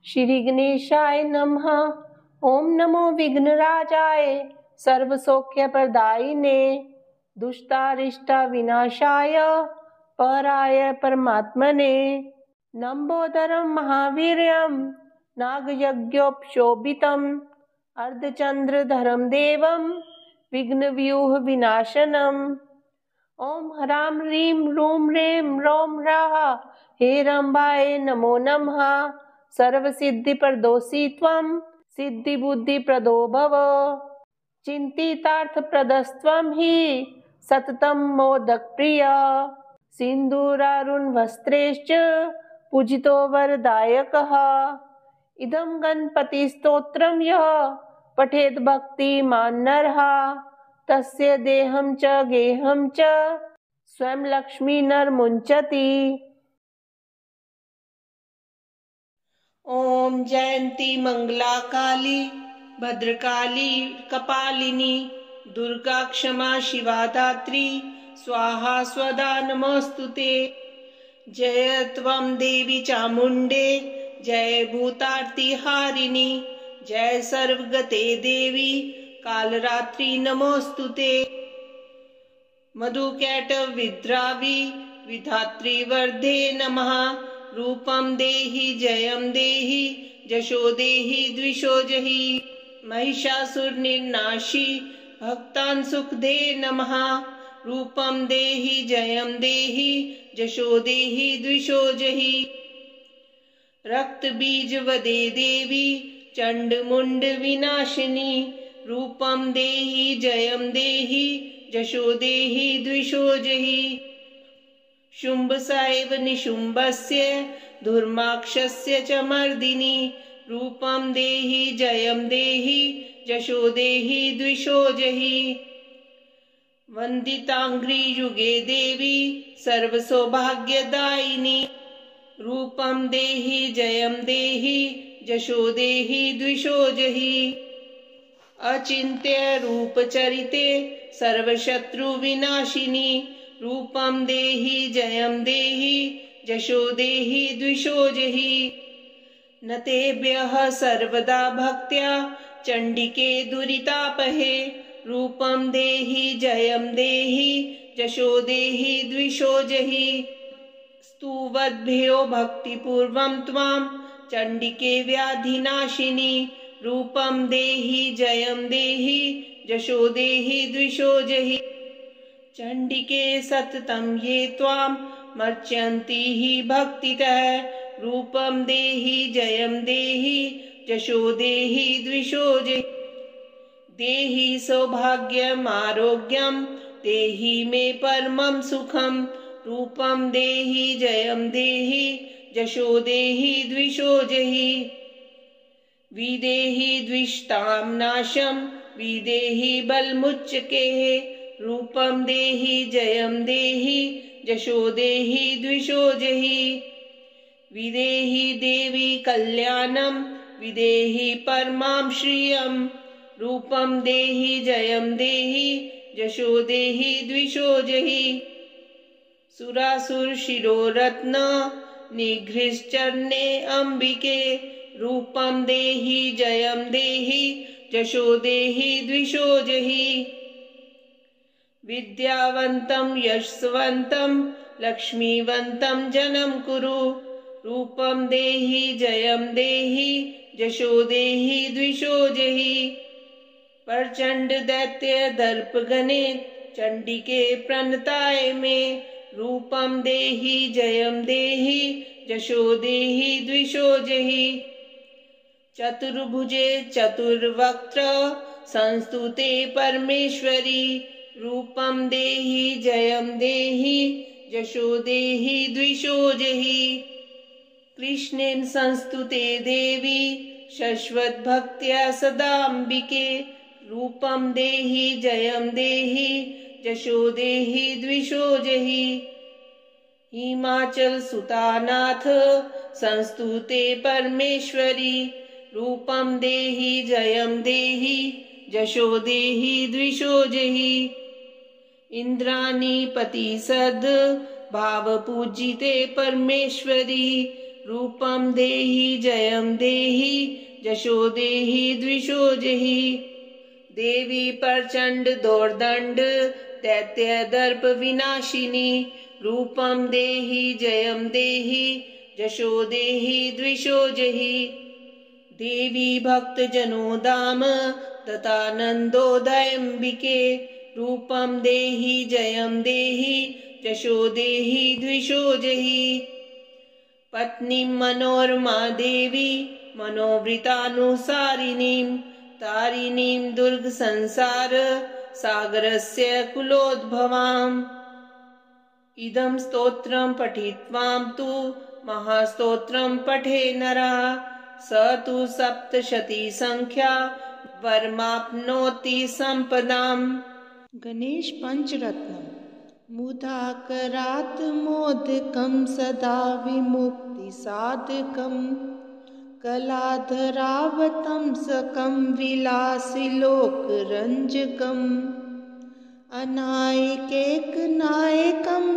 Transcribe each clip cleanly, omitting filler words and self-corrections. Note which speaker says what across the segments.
Speaker 1: श्री गणेशाय नमः। ओम नमो विघ्नराजाय सर्वसौख्यप्रदायिने दुष्टारिष्ट विनाशाय पराय परमात्मने। लंबोदरं महावीर्यं नागयज्ञोपशोभितं अर्धचंद्रधरं देवं विघ्नव्यूह विनाशनम्। ओम ह्रां ह्रीं रूं रें रौं ह्राः हेरम्बाय नमो नमः। सर्वसिद्धिप्रदोषि त्वं सिद्धिबुद्धिप्रदो भव। चिन्तितार्थप्रदस्त्वं हि सततं मोदकप्रिय। सिन्दूरारुणवस्त्रैश्च पूजितो वरदायकः। इदं गणपतिस्तोत्रं यः पठेत् भक्तिमान् नरः तस्य देहं च गेहं च स्वयं लक्ष्मी नरमुञ्चति। ओम जयंती मंगला काली भद्रकाली कपालिनी दुर्गा क्षमा शिवा धात्री स्वाहा स्वधा नमोस्तुते। जय त्वं देवी चामुण्डे जय भूतार्ति हारिणी जय सर्वगते देवी कालरात्रि नमोस्तुते। मधुकैटभविद्रावि विधात्री वर्धे नमः। रूपं देहि जयं देहि जशो देहि द्विषो जहि। महिषासुरनिर्नाशी भक्तान् सुखदे नमः। रूपं देहि जयं देहि जशो देहि द्विषो जहि। रक्तबीजवदे देवी चण्डमुण्ड विनाशिनी रूपं देहि जयं देहि जशो देहि द्विषो जहि। शुम्भस्यैव निशुम्भस्य दुर्माक्षस्य च मर्दिनी रूपं देहि जयं देहि जशो देहि द्विषो जहि। वन्दिताङ्घ्रियुगे देवी सर्वसौभाग्यदायिनी रूपं देहि जयं देहि जशो देहि द्विषो जहि। अचिन्त्य रूपचरिते सर्वशत्रुविनाशिनी रूपं देहि जयं देहि जशो देहि द्विषो जहि। न तेभ्यः सर्वदा भक्त्या चण्डिके दुरितापहे रूपं देहि जयं देहि जशो देहि द्विषो जहि। स्तुवद्भ्यो भक्तिपूर्वं त्वां चण्डिके व्याधिनाशिनी रूपं देहि जयं देहि जशो देहि द्विषो जहि। चण्डिके सततं ये त्वां मर्चन्ति हि भक्तितः रूपं देहि जयं देहि जशो देहि द्विषो जहि। देहि सौभाग्यम् आरोग्यं देहि मे परमं सुखं रूपं देहि जयं देहि जशो देहि द्विषो जहि। विदेहि द्विषतां नाशं विदेहि बलमुच्चकेः रूपं देहि जयं देहि जशो देहि द्विषो जहि। विदेहि देवी कल्याणं विदेहि परमां श्रियं रूपं देहि जयं देहि जशो देहि द्विषो जहि। सुरासुर शिरोरत्न निगृह्यश्चरणे अम्बिके रूपं देहि जयं देहि जशो देहि द्विषो जहि। विद्यावन्तं यशस्वन्तं लक्ष्मीवन्तं जनं कुरु रूपं देहि जयं देहि जशो देहि द्विषो जहि। प्रचण्ड दैत्य दर्पगणे चण्डिके प्रणताय मे रूपं देहि जयं देहि जशो देहि द्विषो जहि। चतुर्भुजे चतुर्वक्त्र संस्तुते परमेश्वरी रूपं देहि जयं देहि जशो देहि द्विषो जहि। कृष्णेन संस्तुते देवी शश्वतभक्त्या सदाम्बिके रूपं देहि जयं देहि जशो देहि द्विषो जहि। हिमाचल सुतानाथ संस्तुते परमेश्वरी रूपं देहि जयं देहि जशो देहि द्विषो जहि। इंद्राणी पतिसद भाव पूजिते परमेश्वरी रूपं देहि जयं देहि जशो देहि द्विषो जहि। देवी प्रचंड दोर्दंड दैत्य दर्प विनाशिनी रूपं देहि जयं देहि जशो देहि द्विषो जहि। देवी भक्त जनो धाम तथानंदोदयंबिके रूपं देहि जयं देहि जशो देहि द्विषो जहि। पत्नीं मनोरमा देवी मनोवृतानुसारिणीं तारिणीं दुर्ग संसार सागरस्य कुलोद्भवाम्। इदं स्तोत्रं पठित्वां तु महास्तोत्रं पठे नरः स तु सप्तशती संख्या वरमाप्नोति संपदाम्।
Speaker 2: गणेश पंचरत्नम्। मुदाकरात् मोदकं सदा विमुक्तिसाधकम् कलाधरावतंसकं विलासिलोकरञ्जकम् अनायकैकनायकं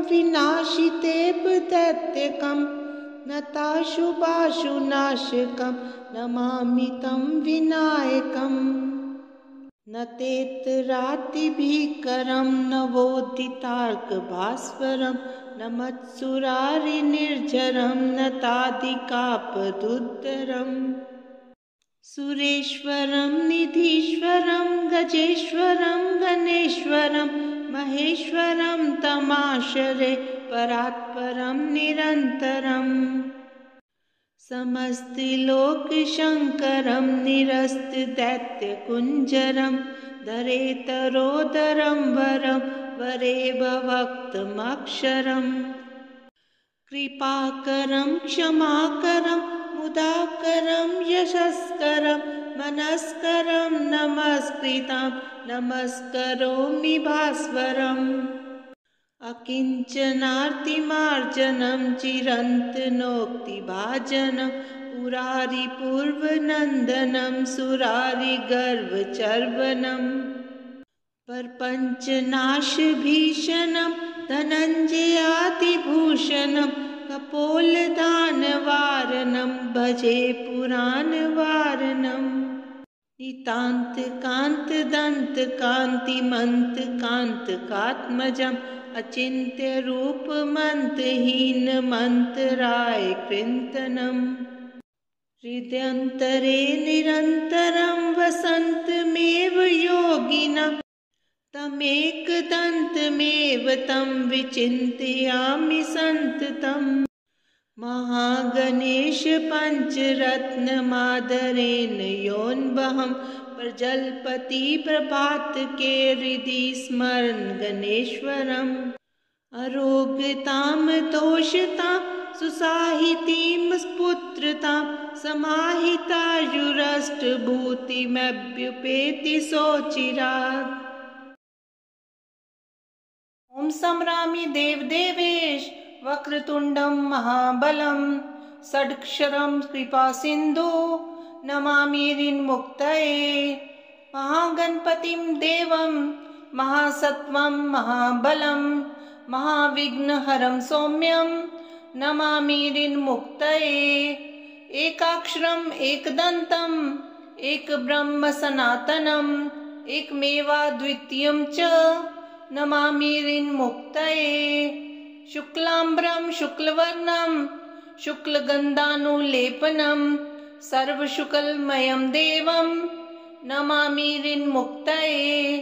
Speaker 2: विनाशितेव दैत्यकं नताशुभाशुनाशकं नमामि तं विनायकम्। न तेतरातिभीकरं नवोदितार्कभास्वरं न मत्सुरारिनिर्झरं न तादिकापदुद्धरम्। सुरेश्वरं निधीश्वरं गजेश्वरं गणेश्वरं महेश्वरं तमाश्रये परात्परं निरन्तरम्। समस्तिलोकशङ्करं निरस्तदैत्यकुञ्जरं धरेतरोदरं वरं वरेव भक्तमक्षरम्। कृपाकरं क्षमाकरं मुदाकरं यशस्करं मनस्करं नमस्कृतं नमस्करोमि भास्वरम्। अकिञ्चनार्तिमार्जनं चिरन्तनोक्तिभाजनं पुरारिपूर्वनन्दनं सुरारिगर्वचर्वणम्। प्रपञ्चनाशभीषणं धनञ्जयादिभूषणं कपोलदानवारणं भजे पुराणवारणम्। नितान्तकान्तदन्तकान्तिमन्तकान्तकात्मजम् अचिन्त्यरूपमन्तहीनमन्तराय कृन्तनम्। हृदयन्तरे निरन्तरं वसन्तमेव योगिनं तमेकदन्तमेव तं विचिन्तयामि सन्ततम्। महागणेश पञ्चरत्नमादरेण योऽन्वहं प्रजल्पति प्रभातके हृदि स्मरन् गणेश्वरम्। अरोगतां तोषतां सुसाहितीं पुत्रतां समाहितायुरष्टभूतिमभ्युपेति सोचिरात्।
Speaker 1: ॐ संरामि देवदेवेश वक्रतुण्डं महाबलं षड्क्षरं कृपासिन्धु नमामि ऋन्मुक्तये। महागणपतिं देवं महासत्त्वं महाबलं महाविघ्नहरं सौम्यं नमामि ऋन्मुक्तये। एकाक्षरम् एकदन्तम् एकब्रह्म सनातनम् एकमेवाद्वितीयं च नमामि ऋन्मुक्तये। शुक्लाम्बरं शुक्लवर्णं शुक्लगन्धानुलेपनं सर्वशुक्लमयं देवं नमामि ऋन्मुक्तये।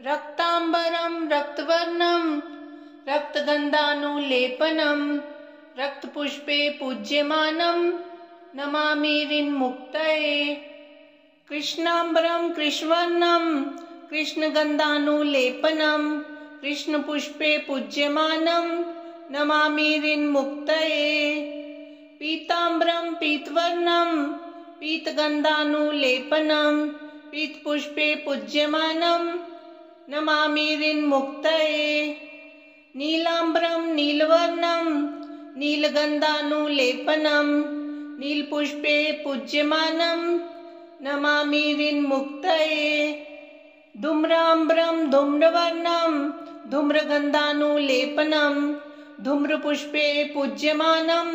Speaker 1: रक्ताम्बरं रक्तवर्णं रक्तगन्धानुलेपनं रक्तपुष्पे पूज्यमानं नमामि ऋन्मुक्तये। कृष्णाम्बरं कृष्णवर्णं कृष्णगन्धानुलेपनं कृष्णपुष्पे पूज्यमानं नमामि ऋन्मुक्तये। पीताम्बरं पीतवर्णं पीतगन्धानुलेपनं पीतपुष्पे पूज्यमानं नमामि ऋन्मुक्तये। नीलाम्बरं नीलवर्णं नीलगन्धानुलेपनं नीलपुष्पे पूज्यमानं नमामि ऋन्मुक्तये। धूम्राम्बरं धूम्रवर्णं धूम्रगन्धानुलेपनं धूम्रपुष्पे पूज्यमानं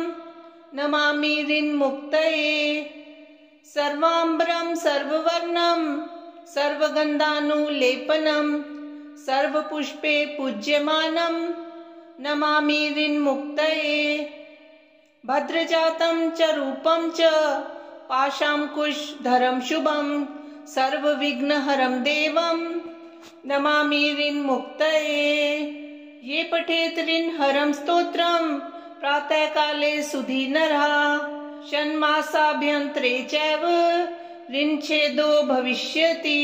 Speaker 1: नमामि ऋन्मुक्तये। सर्वाम्बरं सर्ववर्णं सर्वगन्धानुलेपनं सर्वपुष्पे पूज्यमानं नमामि ऋन्मुक्तये। भद्रजातं च रूपं च पाशाङ्कुशधरं शुभं सर्वविघ्नहरं देवं नमामि ऋन्मुक्तये। ये पठेत् ऋन्हरं स्तोत्रं प्रातःकाले सुधीनरः षण्मासाभ्यन्तरे चैव ऋन्छेदो भविष्यति।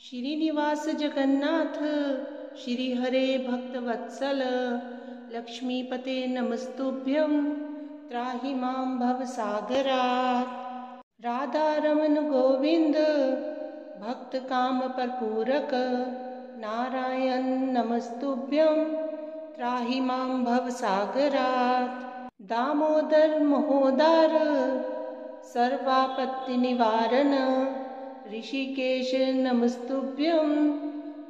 Speaker 2: श्रीनिवास जगन्नाथ श्री हरे भक्तवत्सल लक्ष्मीपते नमस्तुभ्यं त्राहि मां भवसागरात्। राधारमण गोविंद भक्त काम परपूरक नारायण नमस्तुभ्यं त्राहि मां भवसागरात्। दामोदर महोदार सर्वापत्ति निवारण ऋषिकेश नमस्तुभ्यं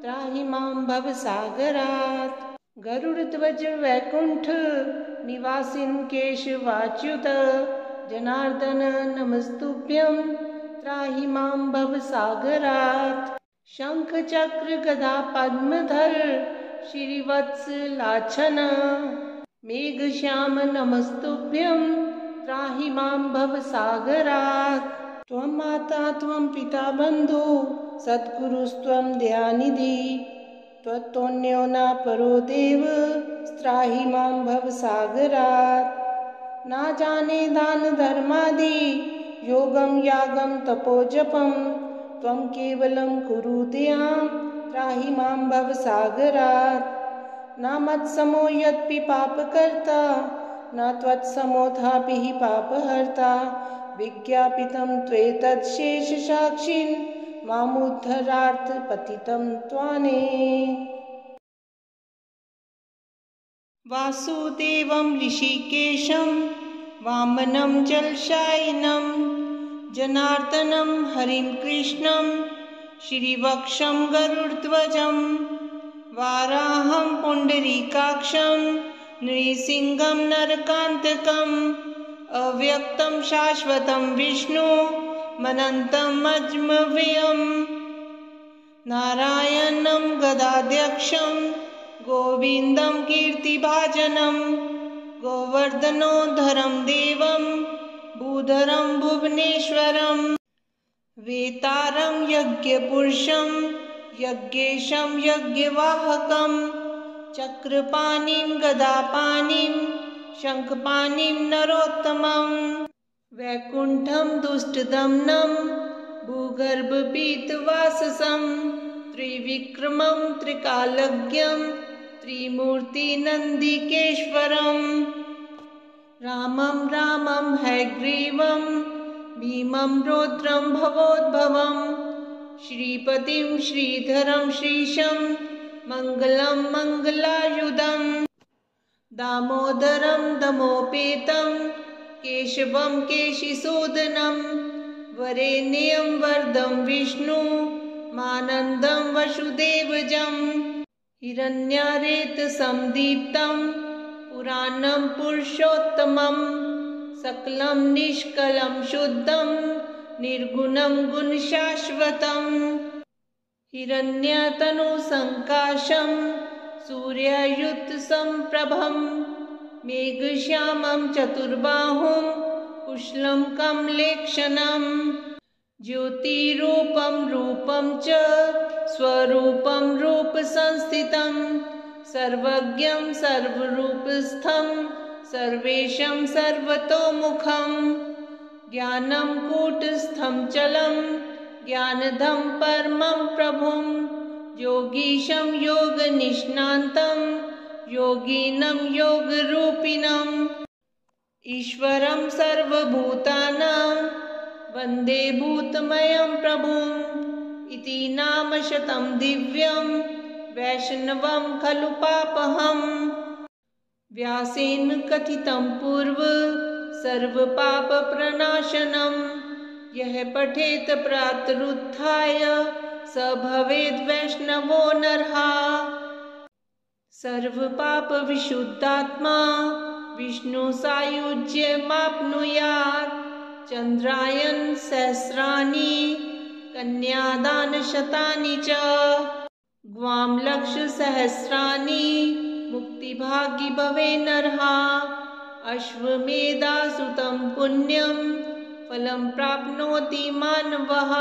Speaker 2: त्राहि मां भवसागरात्। गरुड़ध्वज वैकुंठ निवासिन केशवाच्युत जनार्दन नमस्तुभ्यं त्राहि मां भवसागरात्। शंख चक्र गदा पद्मधर श्रीवत्स लाछन मेघश्याम नमस्तुभ्यं त्राहि मां भवसागरात्। त्वं माता त्वं पिता बन्धु सद्गुरुस्त्वं दयानिधि त्वत्तोऽन्यो न परो देव त्राहि मां भवसागरात्। न जाने दान धर्मादि योगं यागं तपोजपं त्वं केवलं कुरु दयां त्राहि मां भवसागरात्। न मत्समो यद्पि पापकर्ता न त्वत्समोऽथापि हि पापहर्ता विज्ञापितं त्वेतत् शेषसाक्षिन् मामुद्धरार्थ पतितं त्वाने।
Speaker 1: वासुदेवं ऋषिकेशं वामनं जलशायिनं जनार्दनं हरिं कृष्णं श्रीवक्षं गरुड़ध्वजं वाराहं पुण्डरीकाक्षं नृसिंहं नरकान्तकम् अव्यक्तं शाश्वतं विष्णु मनन्तं अजमव्ययं नारायणं गदाध्यक्षं गोविन्दं कीर्तिभाजनं गोवर्धनोद्धरं देवं भूधरं भुवनेश्वरं वेतारं यज्ञपुरुषं यज्ञेशं यज्ञवाहकं चक्रपाणिं गदापाणिं शङ्खपाणिं नरोत्तमं वैकुण्ठं दुष्टदमनं भूगर्भपीतवाससं त्रिविक्रमं त्रिकालज्ञं त्रिमूर्तिनन्दिकेश्वरं रामं रामं हयग्रीवं भीमं रौद्रं भवोद्भवं श्रीपतिं श्रीधरं श्रीशं मङ्गलं मङ्गलायुधम् दामोदरं दमोपेतं केशवं केशिसूदनं वरेण्यं वरदं विष्णु मानन्दं वसुदेवजं हिरण्यारेतसंदीप्तं पुराणं पुरुषोत्तमं सकलं निष्कलं शुद्धं निर्गुणं गुणशाश्वतं हिरण्यतनुसङ्काशं सूर्यायुतसम्प्रभं मेघश्यामं चतुर्बाहुं कुशलं कमलेक्षणं ज्योतिरूपं रूपं च स्वरूपं रूपसंस्थितं सर्वज्ञं सर्वरूपस्थं सर्वेशं सर्वतोमुखं ज्ञानं कूटस्थं चलं ज्ञानदं परमं प्रभुं योगीशं योगनिष्णान्तं योगिनं योगरूपिणं ईश्वरं सर्वभूतानां वन्दे भूतमयं प्रभुम् इति नाम शतं दिव्यं वैष्णवं खलु पापहम् व्यासेन कथितं पूर्व सर्वपापप्रणाशनं यः पठेत प्रातरुत्थाय स भवेद् वैष्णवो नरः। सर्वपापविशुद्धात्मा विष्णुसायुज्यमाप्नुयात्। चन्द्रायन सहस्राणि कन्यादानशतानि च ग्वां लक्षसहस्राणि मुक्तिभागी भवे नरः। अश्वमेधासुतं पुण्यं फलं प्राप्नोति मानवः।